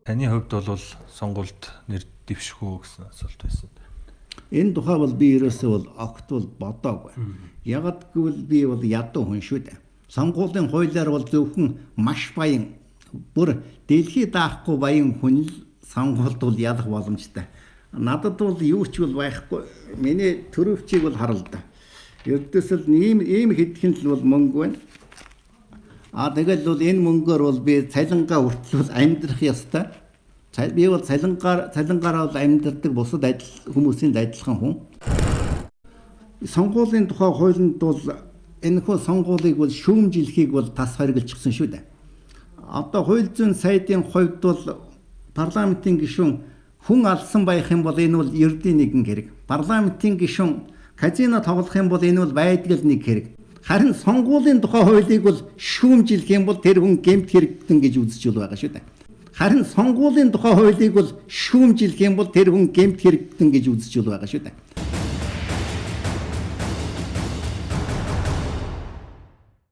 Таны хувьд бол сонгуульд нэр дэвшгүй гэсэн асуулт байсан. Энэ тухай бол би ерөөсөө бол огт бол бодоогүй. Ягаад гэвэл би бол ядуу хүн шүү дээ. Сонгуулийн хуулиар бол зөвхөн маш баян бүр дэлхий даахгүй баян хүн л сонгуульд бол ялах боломжтой. Надад бол юу ч бол байхгүй. Миний төрөвчийг бол харал да. Ердөөсөл ийм хэдхэн л бол мөнгө байна. Тэгэл бол энэ мөнгөөр бол би цалингаа хүртэл амьдрах ёстой. Би бол цалингаараа бол амьдардаг бусад хүмүүсийн адилхан хүн. Сонгуулийн тухай хуулинд бол энэхүү сонгуулийг бол шүүмжлэхийг бол тас хориглочихсон шүү дээ. Одоо хууль зүйн сайдын хувьд бол парламентын гишүүн хүн алсан байх юм бол энэ бол ердийн нэгэн хэрэг. Парламентын гишүүн казино тоглох юм бол энэ бол байдгал нэг хэрэг. Харин сонгуулийн тухай хуулийг бол шүүмжлэх юм бол тэр хүн гэмт хэрэгтэн гэж үзэж байгаа шүү дээ. Харин сонгуулийн тухай хуулийг бол шүүмжлэх юм бол тэр хүн гэмт хэрэгтэн гэж үзэж байгаа шүү дээ.